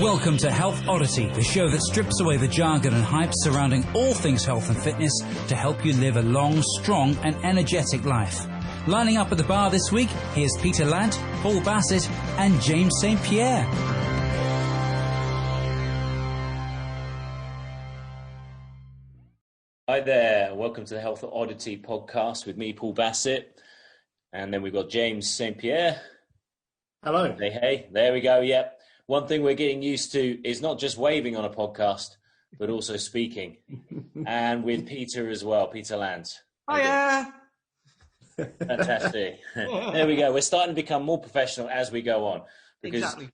Welcome to Health Oddity, the show that strips away the jargon and hype surrounding all things health and fitness to help you live a long, strong and energetic life. Lining up at the bar this week, here's Peter Lant, Paul Bassett and James St. Pierre. Hi there, welcome to the Health Oddity podcast with me, Paul Bassett, and then we've got James St. Pierre. Hello. Hey, there we go, yep. One thing we're getting used to is not just waving on a podcast, but also speaking. And with Peter as well, Peter Lant. Hiya. Fantastic. There we go. We're starting to become more professional as we go on. Because exactly.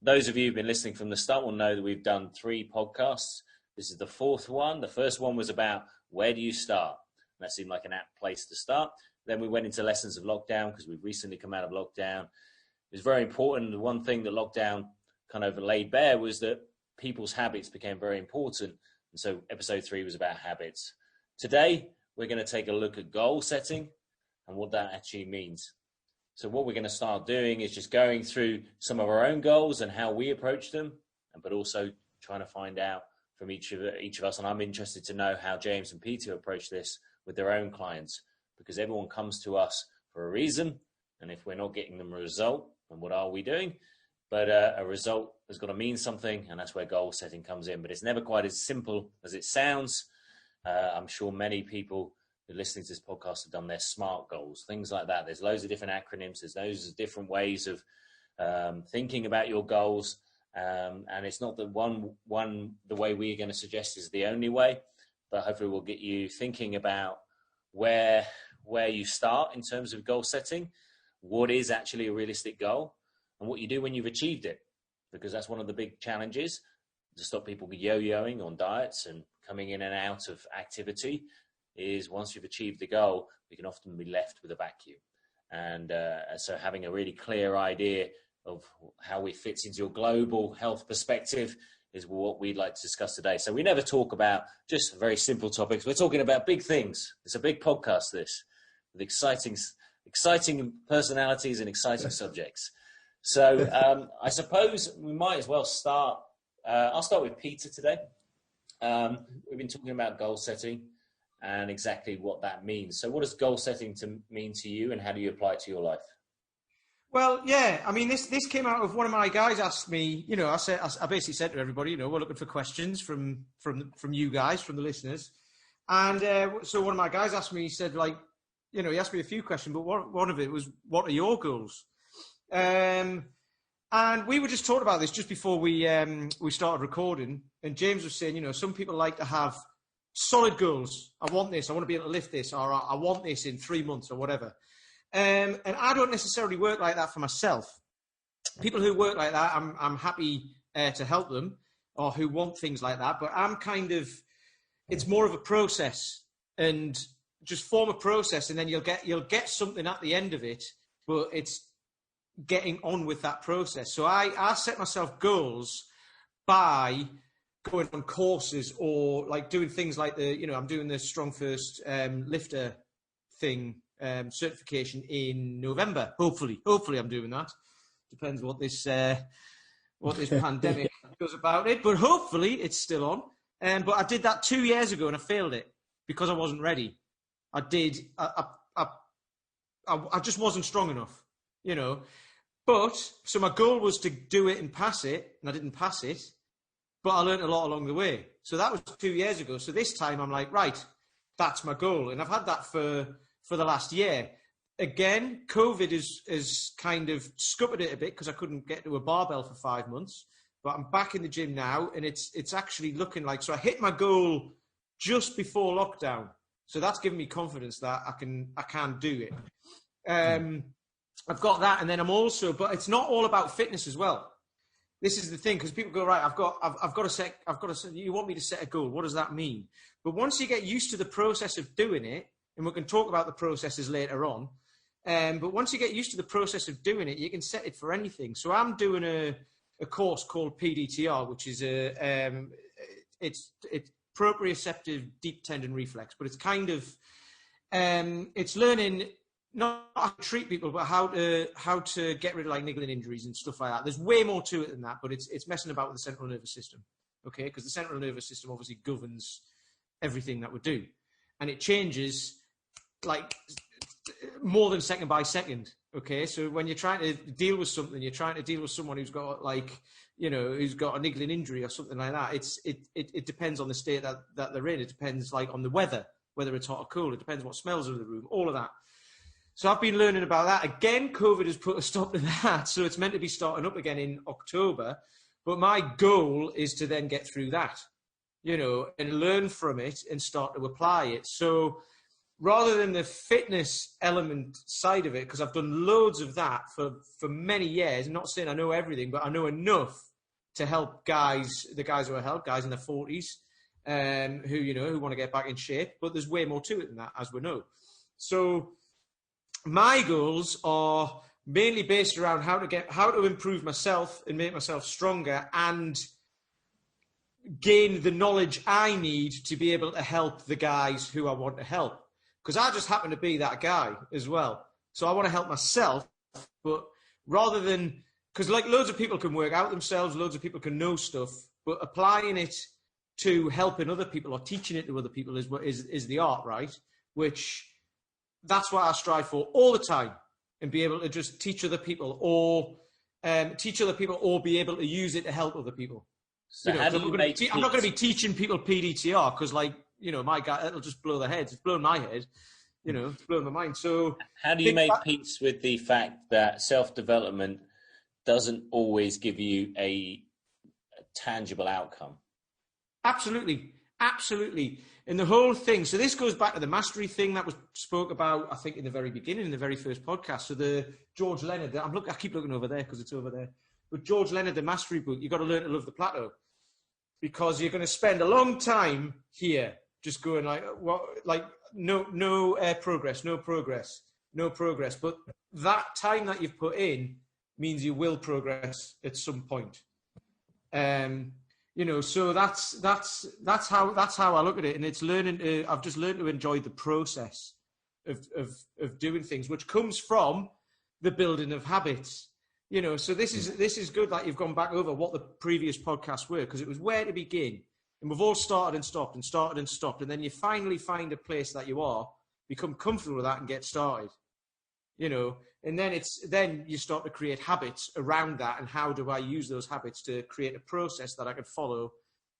Those of you who've been listening from the start will know that we've done 3 podcasts. This is the 4th one. The first one was about where do you start? And that seemed like an apt place to start. Then we went into lessons of lockdown because we've recently come out of lockdown. It was very important. The one thing that lockdown kind of laid bare was that people's habits became very important. And so episode 3 was about habits. Today, we're going to take a look at goal setting and what that actually means. So what we're going to start doing is just going through some of our own goals and how we approach them, but also trying to find out from each of us. And I'm interested to know how James and Peter approach this with their own clients, because everyone comes to us for a reason. And if we're not getting them a result, then what are we doing? But a result has got to mean something, and that's where goal setting comes in. But it's never quite as simple as it sounds. I'm sure many people who are listening to this podcast have done their SMART goals, things like that. There's loads of different acronyms. There's loads of different ways of thinking about your goals. And it's not that the way we're going to suggest is the only way, but hopefully we'll get you thinking about where you start in terms of goal setting, what is actually a realistic goal, and what you do when you've achieved it, because that's one of the big challenges to stop people yo-yoing on diets and coming in and out of activity is once you've achieved the goal, we can often be left with a vacuum. And so having a really clear idea of how it fits into your global health perspective is what we'd like to discuss today. So we never talk about just very simple topics. We're talking about big things. It's a big podcast, this, with exciting personalities and exciting subjects. So I suppose we might as well start. I'll start with Peter today. We've been talking about goal setting and exactly what that means. So what does goal setting mean to you, and how do you apply it to your life? Well, yeah, I mean, this came out of one of my guys asked me, I basically said to everybody, we're looking for questions from you guys, from the listeners. And so one of my guys asked me, he said, he asked me a few questions, but one of it was, what are your goals? And we were just talking about this just before we started recording. And James was saying, some people like to have solid goals. I want this. I want to be able to lift this, or I want this in 3 months or whatever. And I don't necessarily work like that for myself. People who work like that, I'm happy to help them, or who want things like that. But I'm it's more of a process, and just form a process, and then you'll get something at the end of it. But it's getting on with that process. So I set myself goals by going on courses, or doing things like I'm doing the Strong First lifter thing. Certification in November. Hopefully I'm doing that. Depends what this pandemic does about it. But hopefully it's still on. But I did that 2 years ago and I failed it because I wasn't ready. I just wasn't strong enough, But so my goal was to do it and pass it, and I didn't pass it. But I learned a lot along the way. So that was 2 years ago. So this time I'm like, right, that's my goal, and I've had that for the last year. Again, COVID is kind of scuppered it a bit because I couldn't get to a barbell for 5 months. But I'm back in the gym now, and it's actually looking like, so I hit my goal just before lockdown. So that's given me confidence that I can do it. I've got that, and then but it's not all about fitness as well. This is the thing, because people go, right, I've got to set, you want me to set a goal. What does that mean? But once you get used to the process of doing it, and we can talk about the processes later on. But once you get used to the process of doing it, you can set it for anything. So I'm doing a course called PDTR, which is it's proprioceptive deep tendon reflex, but it's kind of it's learning not how to treat people, but how to get rid of like niggling injuries and stuff like that. There's way more to it than that, but it's messing about with the central nervous system, okay? Because the central nervous system obviously governs everything that we do, and it changes like more than second by second, okay? So when you're trying to deal with something, you're trying to deal with someone who's got like, you know, who's got a niggling injury or something like that. It depends on the state that they're in. It depends like on the weather, whether it's hot or cold. It depends what smells are in the room, all of that. So I've been learning about that. Again, COVID has put a stop to that. So it's meant to be starting up again in October. But my goal is to then get through that, you know, and learn from it and start to apply it. So rather than the fitness element side of it, because I've done loads of that for many years, I'm not saying I know everything, but I know enough to help the guys who I help, guys in their 40s, who want to get back in shape. But there's way more to it than that, as we know. So my goals are mainly based around how to improve myself and make myself stronger and gain the knowledge I need to be able to help the guys who I want to help. Because I just happen to be that guy as well. So I want to help myself, but rather than, because like loads of people can work out themselves, loads of people can know stuff, but applying it to helping other people or teaching it to other people is the art, right? Which that's what I strive for all the time, and be able to just teach other people or be able to use it to help other people. So how do you make I'm not going to be teaching people PDTR because, like, you know, my guy, it'll just blow their heads. It's blown my head, you know, it's blown my mind. So how do you make peace with the fact that self-development doesn't always give you a tangible outcome? Absolutely. And the whole thing, so this goes back to the mastery thing that was spoke about, I think, in the very beginning, in the very first podcast. So the George Leonard, I keep looking over there because it's over there. But George Leonard, the mastery book, you've got to learn to love the plateau, because you're going to spend a long time here just going like, what, like no progress. But that time that you've put in means you will progress at some point. You know, so that's how I look at it, and it's learning. I've just learned to enjoy the process of doing things, which comes from the building of habits. You know, so this is good that you've gone back over what the previous podcasts were, because it was where to begin, and we've all started and stopped, and then you finally find a place that you are, become comfortable with that, and get started. You know, and then you start to create habits around that, and how do I use those habits to create a process that I can follow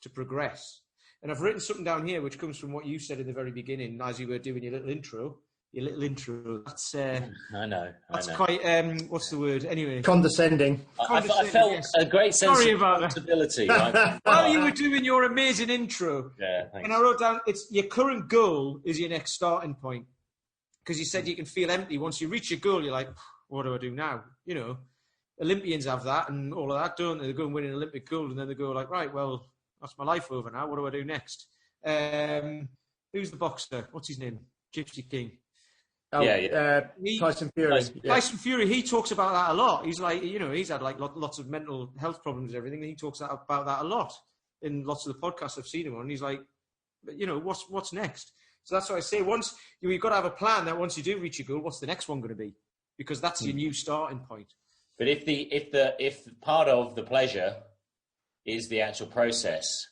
to progress. And I've written something down here which comes from what you said in the very beginning as you were doing your little intro. That's I know. Quite what's the word anyway? Condescending. I felt yes. A great sense of responsibility. Right? While you were doing your amazing intro, yeah, thanks. And I wrote down, it's your current goal is your next starting point. Because you said you can feel empty. Once you reach your goal, you're like, what do I do now? You know, Olympians have that and all of that, don't they? They go and win an Olympic gold, and then they go like, right, well, that's my life over now. What do I do next? Who's the boxer? What's his name? Gypsy King. Tyson Fury. Tyson Fury, he talks about that a lot. He's like, you know, he's had like lots of mental health problems and everything. And he talks about that a lot in lots of the podcasts I've seen him on. And he's like, you know, what's next? So that's why I say once you've got to have a plan that once you do reach your goal, what's the next one going to be? Because that's your new starting point. But if part of the pleasure is the actual process,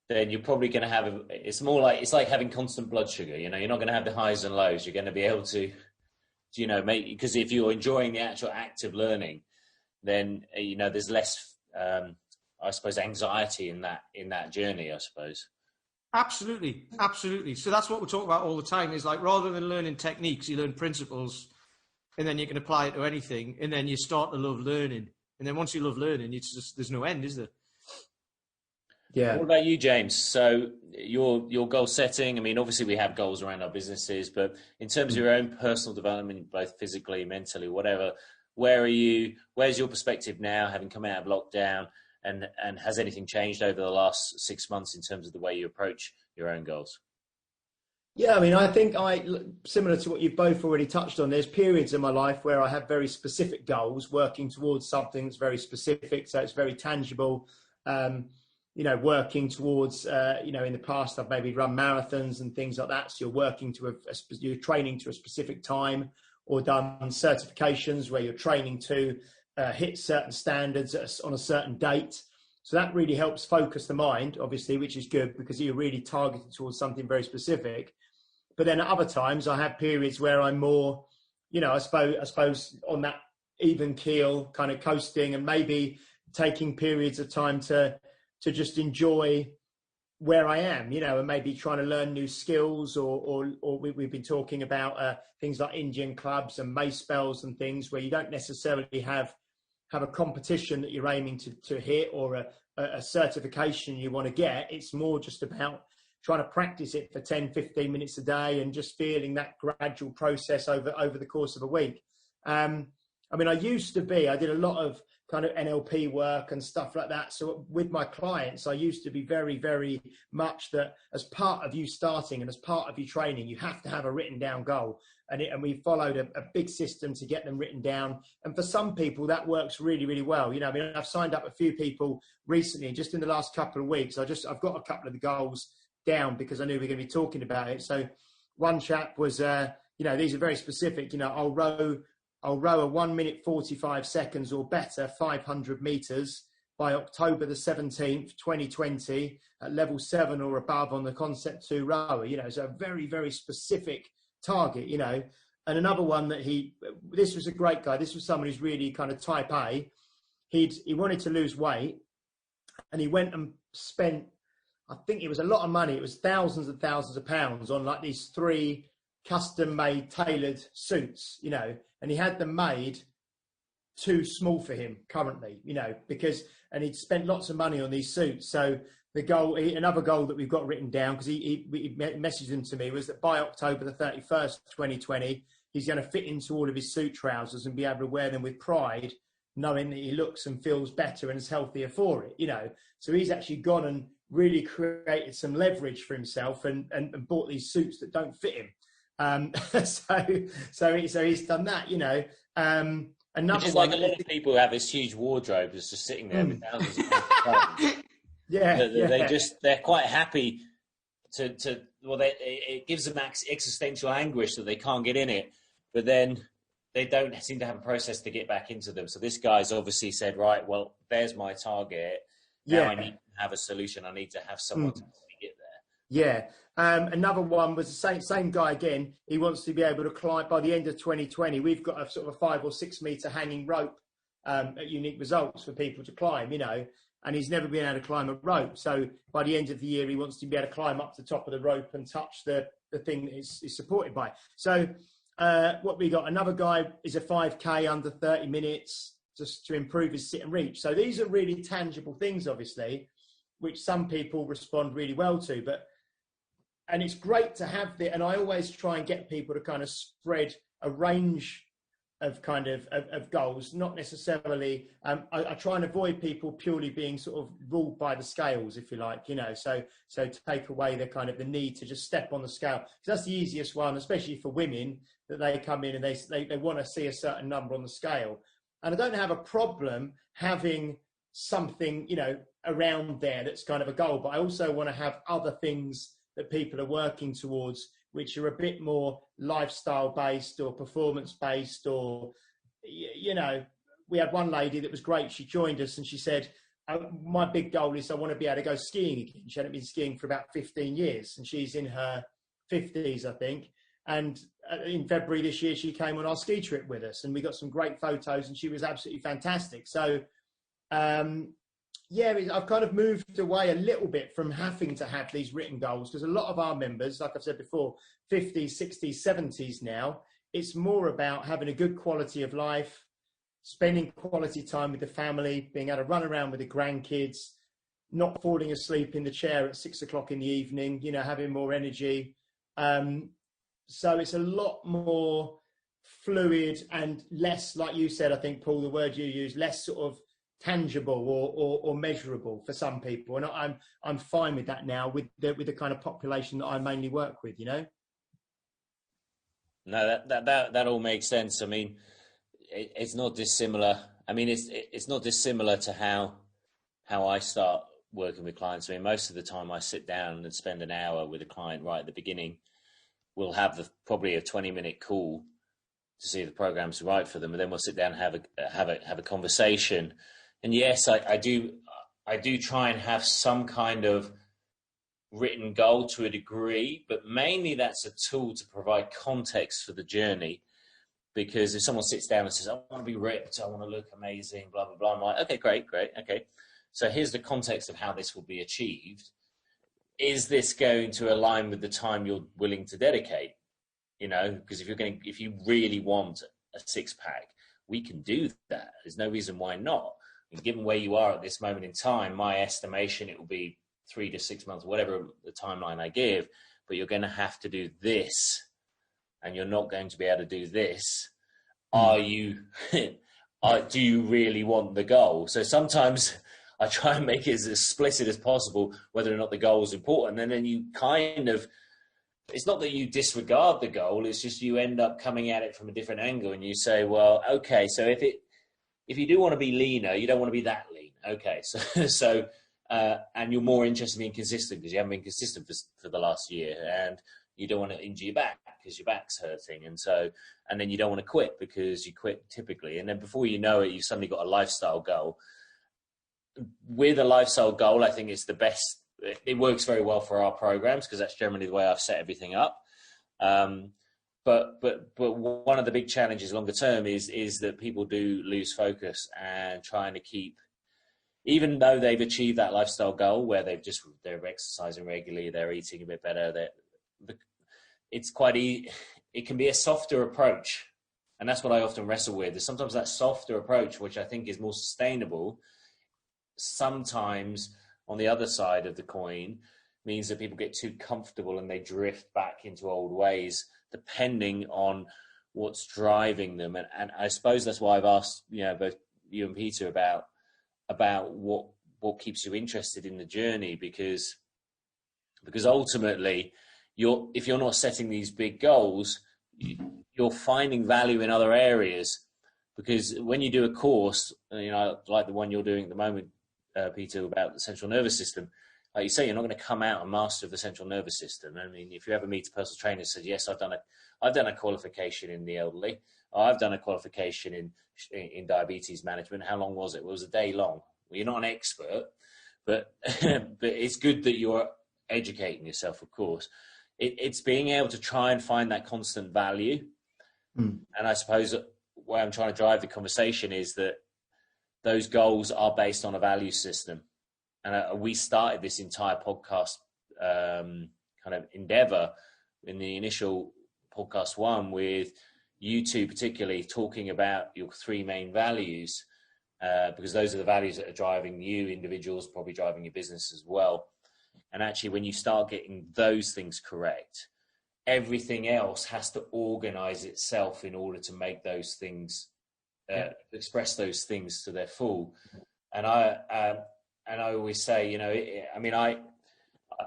then you're probably going to have it's like having constant blood sugar. You know, you're not going to have the highs and lows. You're going to be able to, you know, because if you're enjoying the actual act of learning, then you know there's less, I suppose, anxiety in that journey. I suppose. Absolutely. So that's what we talk about all the time, is like, rather than learning techniques, you learn principles, and then you can apply it to anything, and then you start to love learning. And then once you love learning, it's just, there's no end, is there? Yeah. What about you, James? So your goal setting, I mean, obviously we have goals around our businesses, but in terms of your own personal development, both physically, mentally, whatever, where's your perspective now, having come out of lockdown? And has anything changed over the last 6 months in terms of the way you approach your own goals? Yeah, I mean, I think similar to what you've both already touched on, there's periods in my life where I have very specific goals, working towards something that's very specific, so it's very tangible. You know, working towards, you know, in the past I've maybe run marathons and things like that. So you're working to you're training to a specific time or done certifications where you're training to hit certain standards on a certain date. So that really helps focus the mind, obviously, which is good because you're really targeted towards something very specific. But then at other times I have periods where I'm more, I suppose on that even keel, kind of coasting, and maybe taking periods of time to just enjoy where I am, and maybe trying to learn new skills, or we've been talking about things like Indian clubs and mace spells and things where you don't necessarily have a competition that you're aiming to hit, or a certification you want to get. It's more just about trying to practice it for 10, 15 minutes a day and just feeling that gradual process over the course of a week. I did a lot of kind of NLP work and stuff like that. So with my clients, I used to be very, very much that as part of you starting and as part of your training, you have to have a written down goal. And we followed a big system to get them written down. And for some people, that works really, really well. I've signed up a few people recently, just in the last couple of weeks. I've got a couple of the goals down because I knew we were going to be talking about it. So one chap was, these are very specific. I'll row a 1 minute 45 seconds or better 500 meters by October the 17th, 2020 at level 7 or above on the Concept 2 rower. So a very, very specific target, And another one that this was a great guy. This was someone who's really kind of type A. He wanted to lose weight, and he went and spent, I think it was a lot of money. It was thousands and thousands of pounds on like these 3 custom made tailored suits, and he had them made too small for him currently, and he'd spent lots of money on these suits. So another goal that we've got written down, because he messaged them to me, was that by October the 31st, 2020, he's going to fit into all of his suit trousers and be able to wear them with pride, knowing that he looks and feels better and is healthier for it, So he's actually gone and really created some leverage for himself and bought these suits that don't fit him. So he's done that, Another just one, like a lot of people who have this huge wardrobe that's just sitting there with thousands of pounds. They're quite happy it gives them existential anguish that they can't get in it, but then they don't seem to have a process to get back into them. So this guy's obviously said, right, well, there's my target. Now I need to have a solution. I need to have someone to get there. Yeah. Another one was the same guy again. He wants to be able to climb by the end of 2020. We've got a sort of a 5 or 6 meter hanging rope at Unique Results for people to climb, and he's never been able to climb a rope. So by the end of the year, he wants to be able to climb up to the top of the rope and touch the thing that is supported by. So what we got, another guy is a 5K under 30 minutes just to improve his sit and reach. So these are really tangible things, obviously, which some people respond really well to, and it's great to have and I always try and get people to kind of spread a range of kind of goals, not necessarily, I try and avoid people purely being sort of ruled by the scales, if you like, so take away the need to just step on the scale. Because that's the easiest one, especially for women, that they come in and they want to see a certain number on the scale. And I don't have a problem having something, around there that's kind of a goal, but I also want to have other things that people are working towards, which are a bit more lifestyle based or performance based, or, we had one lady that was great. She joined us and she said, my big goal is I want to be able to go skiing again. She hadn't been skiing for about 15 years and she's in her 50s, I think. And in February this year, she came on our ski trip with us and we got some great photos and she was absolutely fantastic. So, I've kind of moved away a little bit from having to have these written goals, because a lot of our members, like I've said before, 50s, 60s, 70s now, it's more about having a good quality of life, spending quality time with the family, being able to run around with the grandkids, not falling asleep in the chair at 6 o'clock in the evening, having more energy. So it's a lot more fluid and less, like you said, I think, Paul, the word you used, less sort of tangible or measurable for some people, and I'm fine with that now with the kind of population that I mainly work with. No, that all makes sense. I mean, it's not dissimilar. I mean, it's not dissimilar to how I start working with clients. I mean, most of the time I sit down and spend an hour with a client right at the beginning. We'll have probably a 20-minute call to see if the program's right for them, and then we'll sit down and have a conversation. And yes, I do try and have some kind of written goal to a degree, but mainly that's a tool to provide context for the journey. Because if someone sits down and says, I want to be ripped, I want to look amazing, blah, blah, blah, I'm like, okay, great, okay. So here's the context of how this will be achieved. Is this going to align with the time you're willing to dedicate? You know, because if you really want a six-pack, we can do that. There's no reason why not. And given where you are at this moment in time, my estimation, it will be 3 to 6 months, whatever the timeline I give, but you're going to have to do this, and you're not going to be able to do this. Do you really want the goal? So sometimes I try and make it as explicit as possible, whether or not the goal is important. And then you kind of, it's not that you disregard the goal, it's just you end up coming at it from a different angle, and you say, well, okay, so if you do want to be leaner, you don't want to be that lean. Okay, so and you're more interested in being consistent because you haven't been consistent for the last year, and you don't want to injure your back because your back's hurting. And then you don't want to quit because you quit typically. And then before you know it, you've suddenly got a lifestyle goal. With a lifestyle goal, I think it's the best. It works very well for our programs because that's generally the way I've set everything up. But one of the big challenges longer term is that people do lose focus and trying to keep, even though they've achieved that lifestyle goal where they're exercising regularly, they're eating a bit better, it's quite it can be a softer approach, and that's what I often wrestle with. Is sometimes that softer approach, which I think is more sustainable, sometimes on the other side of the coin means that people get too comfortable and they drift back into old ways, depending on what's driving them. And I suppose that's why I've asked, both you and Peter about what keeps you interested in the journey, because ultimately if you're not setting these big goals, you're finding value in other areas. Because when you do a course, like the one you're doing at the moment, Peter, about the central nervous system, like you say, you're not going to come out a master of the central nervous system. I mean, if you ever meet a personal trainer who says, yes, I've done a qualification in the elderly, or I've done a qualification in diabetes management. How long was it? Well, it was a day long. Well, you're not an expert, but it's good that you're educating yourself, of course. It's being able to try and find that constant value. And I suppose where I'm trying to drive the conversation is that those goals are based on a value system. And we started this entire podcast kind of endeavor in the initial podcast one with you two particularly talking about your 3 main values, because those are the values that are driving you individuals, probably driving your business as well. And actually, when you start getting those things correct, everything else has to organize itself in order to make those things, express those things to their full. And I always say,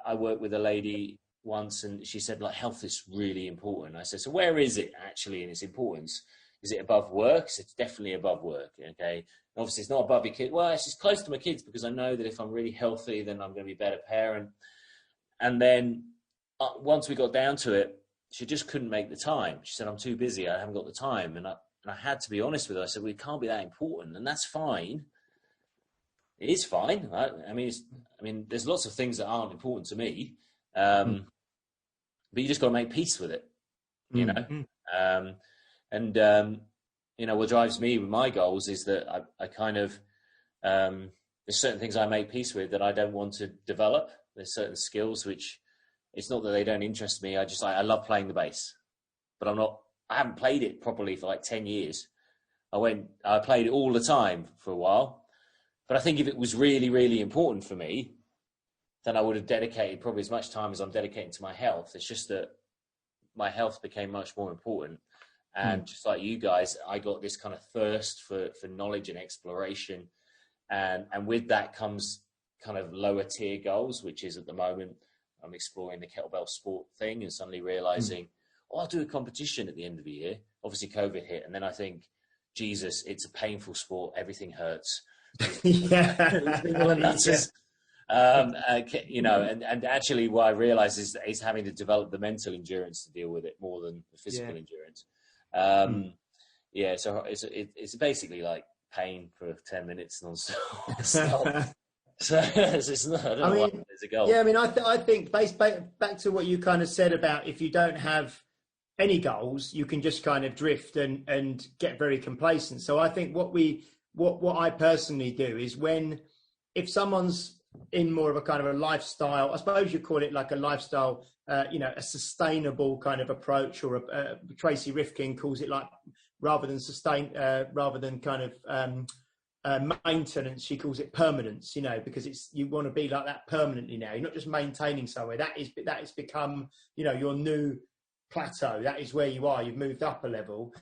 I worked with a lady once, and she said, like, health is really important. I said, so where is it actually in its importance? Is it above work? It's definitely above work. Okay. And obviously it's not above your kids. Well, it's close to my kids because I know that if I'm really healthy, then I'm going to be a better parent. And then once we got down to it, she just couldn't make the time. She said, I'm too busy. I haven't got the time. And I had to be honest with her. I said, well, it can't be that important. And that's fine. It is fine. Right? I mean, there's lots of things that aren't important to me. But you just got to make peace with it, you know? What drives me with my goals is that I kind of, there's certain things I make peace with that I don't want to develop. There's certain skills which, it's not that they don't interest me. I love playing the bass, but I haven't played it properly for like 10 years. I played it all the time for a while, but I think if it was really, really important for me, then I would have dedicated probably as much time as I'm dedicating to my health. It's just that my health became much more important. And just like you guys, I got this kind of thirst for knowledge and exploration. And with that comes kind of lower tier goals, which is at the moment, I'm exploring the kettlebell sport thing and suddenly realizing, I'll do a competition at the end of the year. Obviously COVID hit. And then I think, Jesus, it's a painful sport. Everything hurts. And actually what I realized is having to develop the mental endurance to deal with it more than the physical endurance. Yeah, so it's basically like pain for 10 minutes non-stop. So it's not, I don't know why there's a goal. Yeah, I mean, I think back to what you kind of said about if you don't have any goals, you can just kind of drift and get very complacent. So I think what I personally do is if someone's in more of a kind of a lifestyle, I suppose you call it like a lifestyle, a sustainable kind of approach, or Tracy Rifkin calls it, like, rather than kind of maintenance, she calls it permanence, because you want to be like that permanently now. You're not just maintaining somewhere. That is become, your new plateau. That is where you are. You've moved up a level.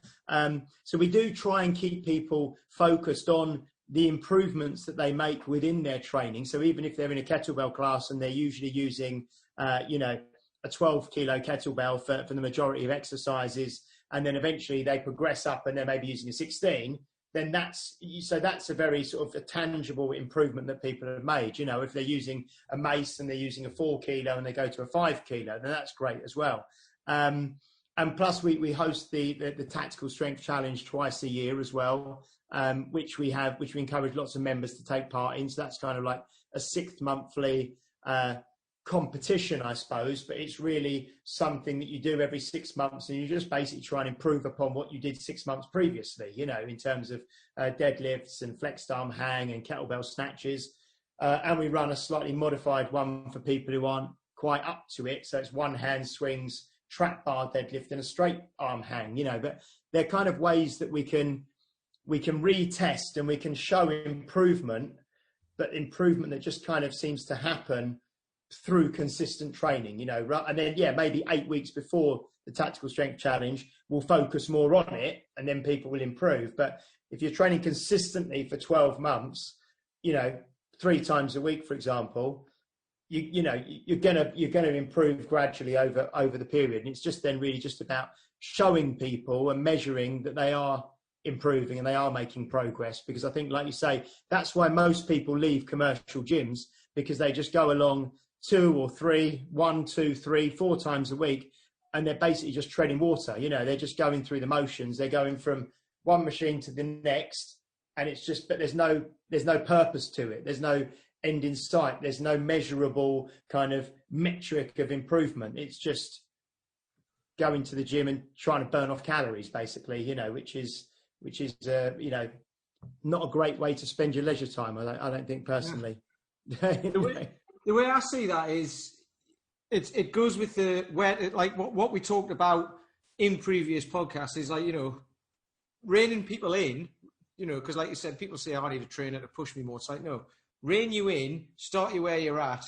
So we do try and keep people focused on the improvements that they make within their training. So even if they're in a kettlebell class and they're usually using, a 12 kilo kettlebell for the majority of exercises, and then eventually they progress up and they're maybe using a 16, then that's a very sort of a tangible improvement that people have made. If they're using a mace and they're using a 4 kilo and they go to a 5 kilo, then that's great as well. And plus we host the Tactical Strength Challenge twice a year as well, which we encourage lots of members to take part in. So that's kind of like a 6th monthly competition, I suppose, but it's really something that you do every 6 months, and you just basically try and improve upon what you did 6 months previously, in terms of deadlifts and flexed arm hang and kettlebell snatches. And we run a slightly modified one for people who aren't quite up to it. So it's one hand swings, trap bar deadlift, and a straight arm hang, but they're kind of ways that we can retest and we can show improvement, but improvement that just kind of seems to happen through consistent training, and then, maybe 8 weeks before the Tactical Strength Challenge, we'll focus more on it, and then people will improve. But if you're training consistently for 12 months, 3 times a week, for example, you're gonna improve gradually over the period. And it's just then really just about showing people and measuring that they are improving and they are making progress. Because I think, like you say, that's why most people leave commercial gyms, because they just go along 2 or 3, 1, 2, 3, 4 times a week, and they're basically just treading water. They're just going through the motions. They're going from one machine to the next, and it's just, but there's no purpose to it. There's no end in sight. There's no measurable kind of metric of improvement. It's just going to the gym and trying to burn off calories, basically, which is not a great way to spend your leisure time. I don't think personally. Yeah. The way I see that is it goes with what we talked about in previous podcasts is, like, reining people in, because like you said, people say, I need a trainer to push me more. It's like, no, rein you in, start you where you're at,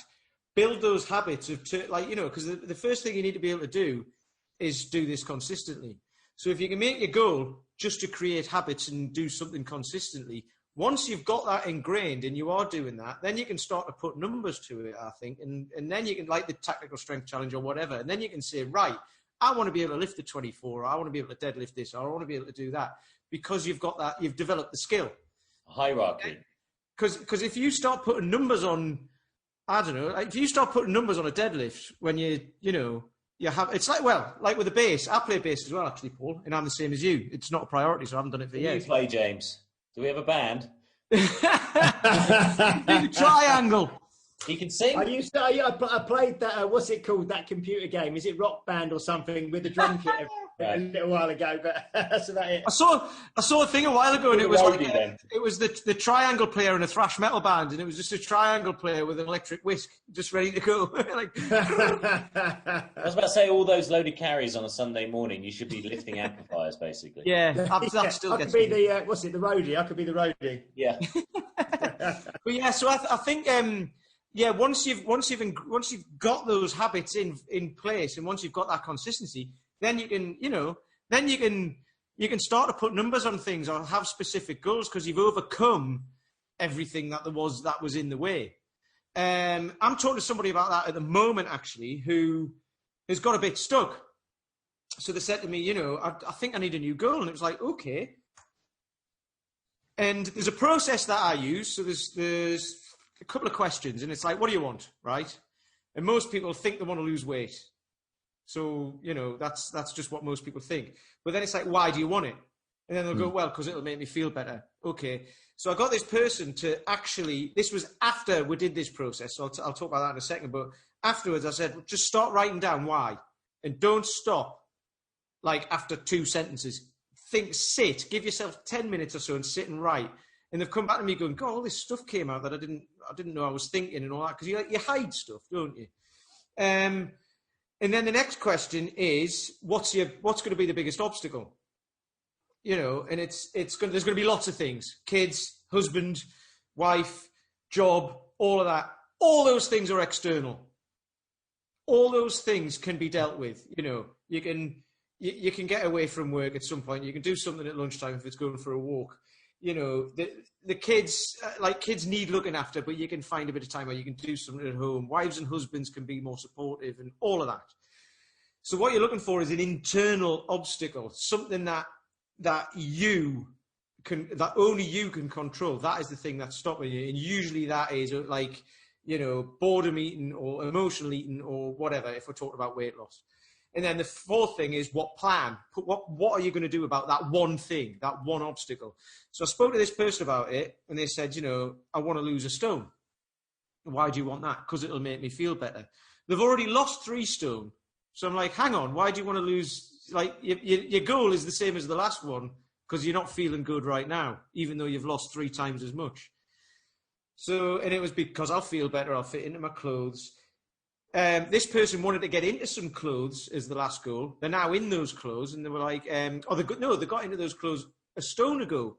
build those habits of, because the first thing you need to be able to do is do this consistently. So if you can make your goal just to create habits and do something consistently, once you've got that ingrained and you are doing that, then you can start to put numbers to it, I think. And then you can, like the Tactical Strength Challenge or whatever, and then you can say, right, I want to be able to lift the 24, or I want to be able to deadlift this, or I want to be able to do that, because you've got that, you've developed the skill. Hierarchy. Because if you start putting numbers on, I don't know, if you start putting numbers on a deadlift when you have, it's like with a bass. I play bass as well, actually, Paul, and I'm the same as you. It's not a priority, so I haven't done it for years. You play, James? Do we have a band? Triangle. He can sing. I played that. What's it called? That computer game? Is it Rock Band or something with the drum kit a little while ago? But that's about it. I saw a thing a while ago, and it was it was the triangle player in a thrash metal band, and it was just a triangle player with an electric whisk, just ready to go. I was about to say, all those loaded carries on a Sunday morning, you should be lifting amplifiers, basically. Yeah, that still I could be the the roadie. I could be the roadie. Yeah. But yeah, so I think. Once you've got those habits in place, and once you've got that consistency, then you can start to put numbers on things or have specific goals, because you've overcome everything that was in the way. I'm talking to somebody about that at the moment, actually, who has got a bit stuck. So they said to me, I think I need a new goal, and it was like, okay. And there's a process that I use. So there's a couple of questions, and it's like, what do you want, right? And most people think they want to lose weight. So, that's just what most people think. But then it's like, why do you want it? And then they'll go, well, because it'll make me feel better. Okay. So I got this person to actually, this was after we did this process. So I'll talk about that in a second. But afterwards I said, just start writing down why. And don't stop like after 2 sentences. Sit, give yourself 10 minutes or so and sit and write. And they've come back to me going, God, all this stuff came out that I didn't know I was thinking and all that. Because you hide stuff, don't you? And then the next question is, what's going to be the biggest obstacle? And there's going to be lots of things: kids, husband, wife, job, all of that. All those things are external. All those things can be dealt with. You can get away from work at some point. You can do something at lunchtime if it's going for a walk. The kids, kids need looking after, but you can find a bit of time where you can do something at home. Wives and husbands can be more supportive and all of that. So what you're looking for is an internal obstacle, something that only you can control. That is the thing that's stopping you. And usually that is boredom eating or emotional eating or whatever, if we're talking about weight loss. And then the fourth thing is what plan? What are you going to do about that one thing, that one obstacle? So I spoke to this person about it and they said, I want to lose a stone. Why do you want that? Because it'll make me feel better. They've already lost 3 stone. So I'm like, hang on, why do you want to lose? Your goal is the same as the last one because you're not feeling good right now, even though you've lost 3 times as much. So, and it was because I'll feel better, I'll fit into my clothes. This person wanted to get into some clothes as the last goal. They're now in those clothes and they were like, they got into those clothes a stone ago.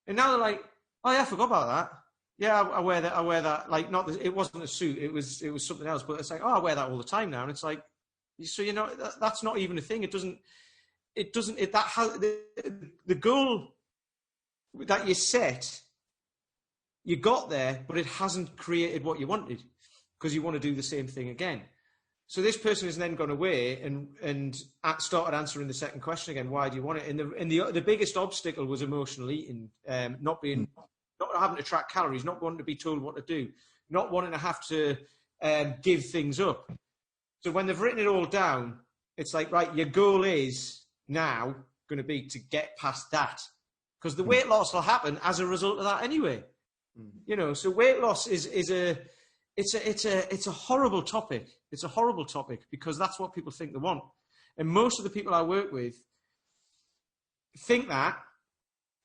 And now they're like, oh yeah, I forgot about that. Yeah, I wear that. Like, it wasn't a suit, it was something else, but it's like, oh, I wear that all the time now. And it's like, so that's not even a thing. The goal that you set, you got there, but it hasn't created what you wanted because you want to do the same thing again. So this person has then gone away and started answering the second question again. Why do you want it? And the biggest obstacle was emotional eating, not having to track calories, not wanting to be told what to do, not wanting to have to give things up. So when they've written it all down, it's like, right, your goal is now going to be to get past that because the weight loss will happen as a result of that anyway. So weight loss is a horrible topic. It's a horrible topic because that's what people think they want. And most of the people I work with think that.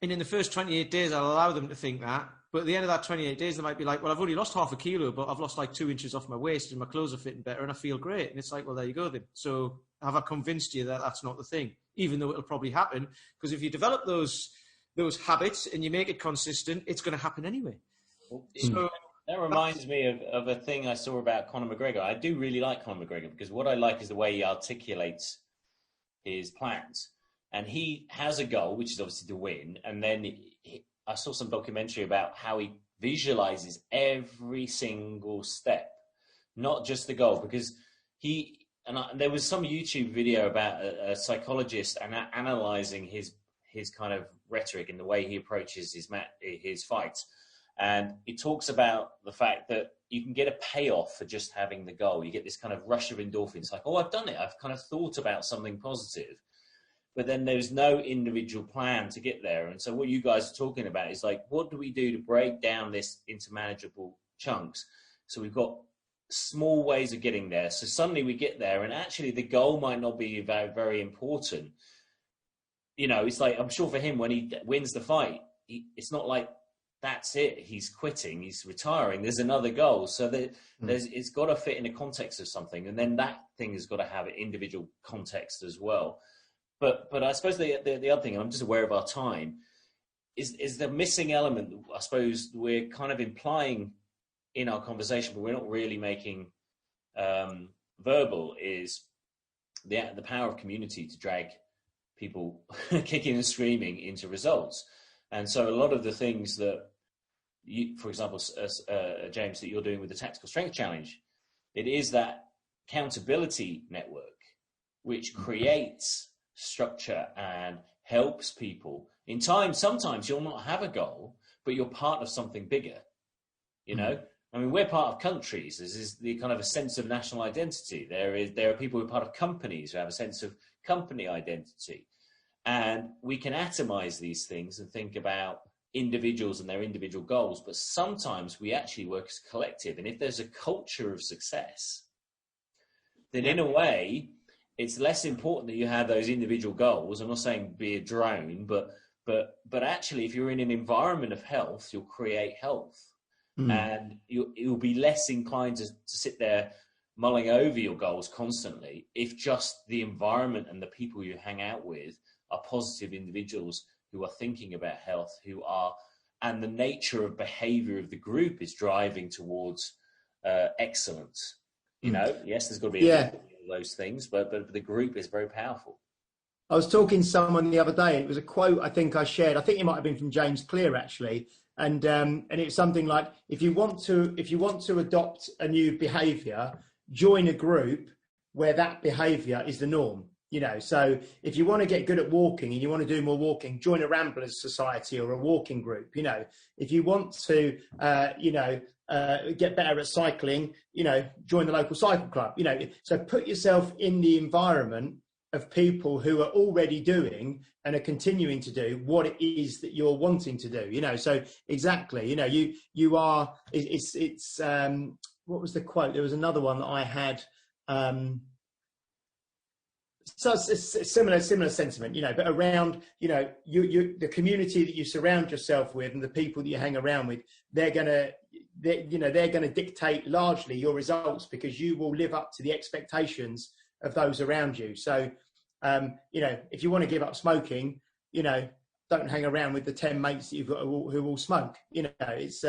And in the first 28 days, I'll allow them to think that. But at the end of that 28 days, they might be like, well, I've only lost half a kilo, but I've lost like 2 inches off my waist and my clothes are fitting better and I feel great. And it's like, well, there you go then. So have I convinced you that that's not the thing, even though it'll probably happen? Because if you develop those habits and you make it consistent, it's going to happen anyway. So that reminds me of a thing I saw about Conor McGregor. I do really like Conor McGregor because what I like is the way he articulates his plans. And he has a goal, which is obviously to win. And then I saw some documentary about how he visualizes every single step, not just the goal, because there was some YouTube video about a psychologist analyzing his kind of rhetoric and the way he approaches his fights. And he talks about the fact that you can get a payoff for just having the goal. You get this kind of rush of endorphins, like, oh, I've done it. I've kind of thought about something positive. But then there's no individual plan to get there. And so what you guys are talking about is like, what do we do to break down this into manageable chunks? So we've got small ways of getting there. So suddenly we get there and actually the goal might not be very, very important. It's like, I'm sure for him, when he wins the fight, it's not like that's it. He's quitting, he's retiring. There's another goal. So it's got to fit in the context of something. And then that thing has got to have an individual context as well. But I suppose the other thing, and I'm just aware of our time, is the missing element. I suppose we're kind of implying in our conversation, but we're not really making verbal, is the power of community to drag people kicking and screaming into results. And so a lot of the things that you, for example, James, that you're doing with the Tactical Strength Challenge, it is that accountability network which creates structure and helps people in time. Sometimes you'll not have a goal, but you're part of something bigger, I mean, we're part of countries. This is the kind of a sense of national identity. There are people who are part of companies who have a sense of company identity. And we can atomize these things and think about individuals and their individual goals, but sometimes we actually work as a collective. And if there's a culture of success, then in a way, it's less important that you have those individual goals. I'm not saying be a drone, but actually, if you're in an environment of health, you'll create health. And you'll be less inclined to sit there mulling over your goals constantly if just the environment and the people you hang out with are positive individuals who are thinking about health, and the nature of behavior of the group is driving towards excellence. You know, yes, there's got to be those things, but the group is very powerful. I was talking to someone the other day, and it was a quote I think I shared. I think it might have been from James Clear, actually. And it's something like, if you want to adopt a new behaviour, join a group where that behaviour is the norm. You know, so if you want to get good at walking and you want to do more walking, join a Ramblers Society or a walking group. You know, if you want to, get better at cycling, you know, join the local cycle club. You know, so put yourself in the environment of people who are already doing and are continuing to do what it is that you're wanting to do, you know. So exactly, you know, you are, it's what was the quote? There was another one that I had, so it's similar sentiment, you know, but around, you know, the community that you surround yourself with and the people that you hang around with, they're going to dictate largely your results, because you will live up to the expectations of those around you. So, you know, if you want to give up smoking, you know, don't hang around with the 10 mates that you've got who all smoke. You know, it's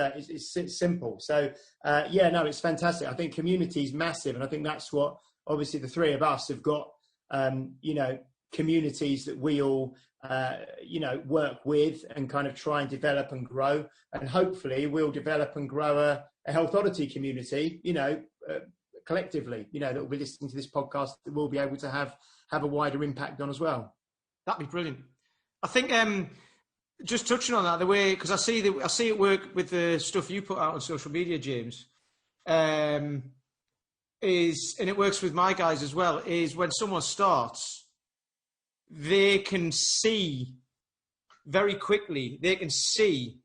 simple. So, it's fantastic. I think community is massive. And I think that's what, obviously, the three of us have got, you know, communities that we all, you know, work with and kind of try and develop and grow. And hopefully we'll develop and grow a Health Oddity community, you know, collectively, you know, that will be listening to this podcast, that we'll be able to have a wider impact on as well. That'd be brilliant. I think just touching on that, the way, because I see it work with the stuff you put out on social media, James, and it works with my guys as well, is when someone starts, they can see very quickly, they can see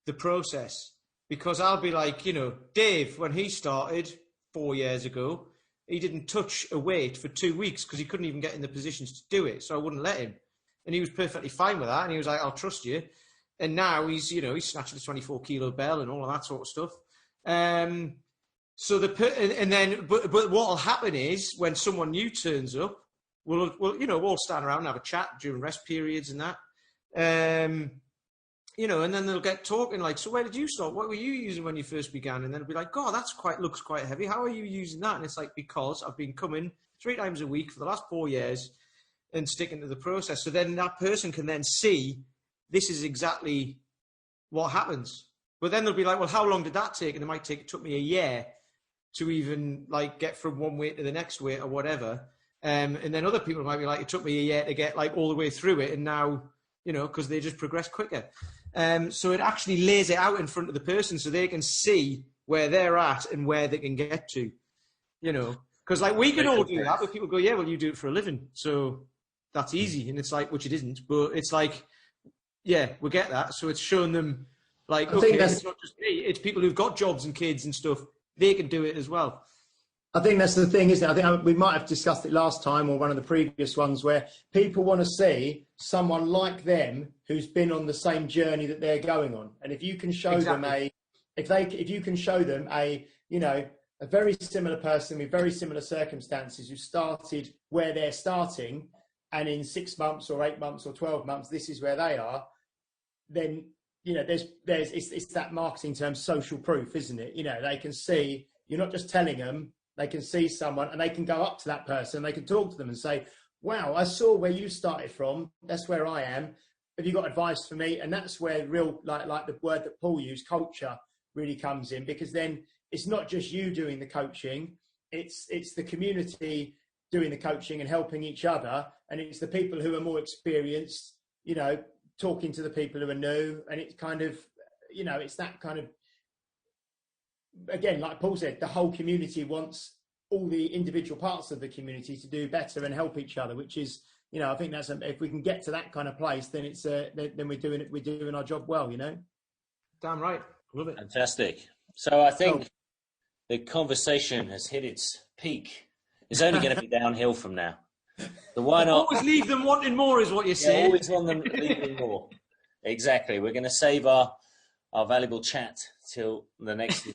the process. Because I'll be like, you know, Dave, when he started 4 years ago, he didn't touch a weight for 2 weeks because he couldn't even get in the positions to do it. So I wouldn't let him. And he was perfectly fine with that. And he was like, I'll trust you. And now he's snatching a 24 kilo bell and all of that sort of stuff. But what will happen is when someone new turns up, we'll all stand around and have a chat during rest periods and that. You know, and then they'll get talking like, so where did you start? What were you using when you first began? And then it'll be like, God, looks quite heavy. How are you using that? And it's like, because I've been coming 3 times a week for the last 4 years and sticking to the process. So then that person can then see this is exactly what happens. But then they'll be like, well, how long did that take? And it took me a year to even like get from one weight to the next weight or whatever. And then other people might be like, it took me a year to get like all the way through it. And now, you know, because they just progress quicker. So it actually lays it out in front of the person so they can see where they're at and where they can get to, you know. Because like we can all do that, but people go, yeah, well, you do it for a living. So that's easy. And it's like, which it isn't, but it's like, yeah, we get that. So it's showing them like, okay, it's not just me, it's people who've got jobs and kids and stuff. They can do it as well. I think that's the thing, isn't it? I think we might have discussed it last time or one of the previous ones, where people want to see someone like them who's been on the same journey that they're going on. And if you can show them if you can show them a very similar person with very similar circumstances who started where they're starting, and in 6 months or 8 months or 12 months, this is where they are, then, you know, it's that marketing term, social proof, isn't it? You know, they can see, you're not just telling them, they can see someone and they can go up to that person, they can talk to them and say, wow, I saw where you started from. That's where I am. Have you got advice for me? And that's where real, like the word that Paul used, culture, really comes in, because then it's not just you doing the coaching. It's the community doing the coaching and helping each other. And it's the people who are more experienced, you know, talking to the people who are new. And it's kind of, you know, it's that kind of again, like Paul said, the whole community wants all the individual parts of the community to do better and help each other, which is, you know, I think that's if we can get to that kind of place, then it's then we're doing our job well, you know. Damn right, love it. Fantastic. So I think the conversation has hit its peak. It's only going to be downhill from now. So why not? Always leave them wanting more, is what you're saying. Yeah, always want them leaving more. Exactly. We're going to save our valuable chat till the next.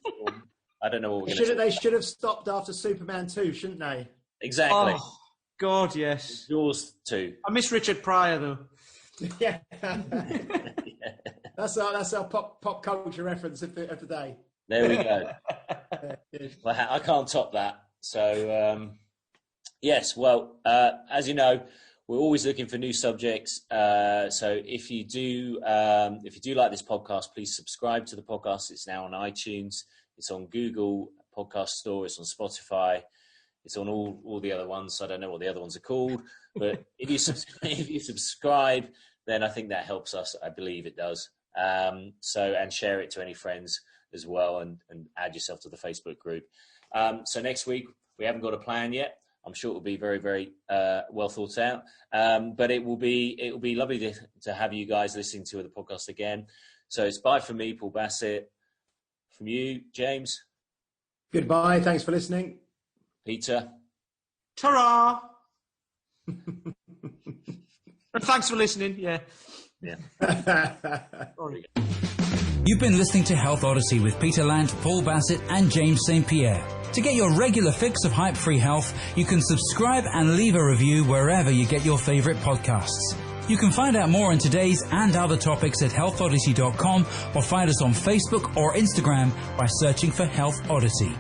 I don't know what we're going to. They should have stopped after Superman 2, shouldn't they? Exactly. Oh, God, yes. Yours too. I miss Richard Pryor though. Yeah. That's our pop culture reference of the day. There we go. Well, I can't top that. So yes, well, as you know, we're always looking for new subjects. So if you do like this podcast, please subscribe to the podcast. It's now on iTunes. It's on Google Podcast Store. It's on Spotify. It's on all the other ones. I don't know what the other ones are called, but if you subscribe, then I think that helps us. I believe it does. So and share it to any friends as well, and add yourself to the Facebook group. So next week we haven't got a plan yet. I'm sure it will be very, very well thought out. But it will be lovely to have you guys listening to the podcast again. So it's bye from me, Paul Bassett. From you, James. Goodbye. Thanks for listening. Peter. Ta-ra! Thanks for listening. Yeah. Sorry. You've been listening to Health Odyssey with Peter Lant, Paul Bassett and James St. Pierre. To get your regular fix of hype-free health, you can subscribe and leave a review wherever you get your favourite podcasts. You can find out more on today's and other topics at healthodyssey.com or find us on Facebook or Instagram by searching for Health Odyssey.